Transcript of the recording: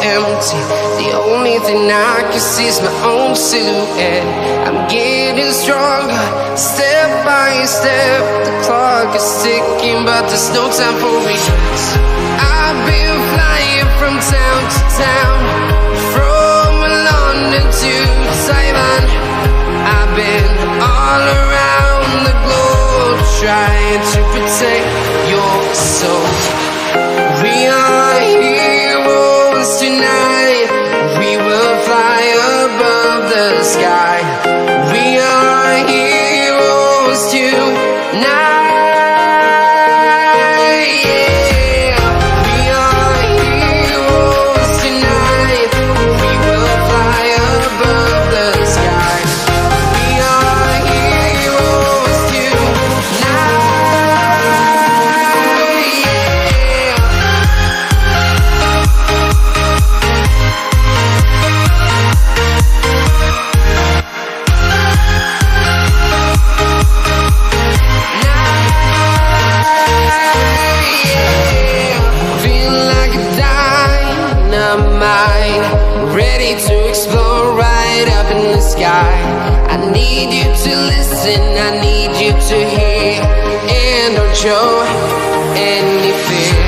empty. The only thing I can see is my own silhouette. I'm getting stronger, step by step. The clock is ticking, but there's no time for regrets. I've been flying from town to town, from London to Taiwan. I've been all around the globe, trying to protect your soul. We are heroes tonight. We will fly above the sky. We are heroes tonight. Ready to explore right up in the sky. I need you to listen, I need you to hear, and don't show any fear.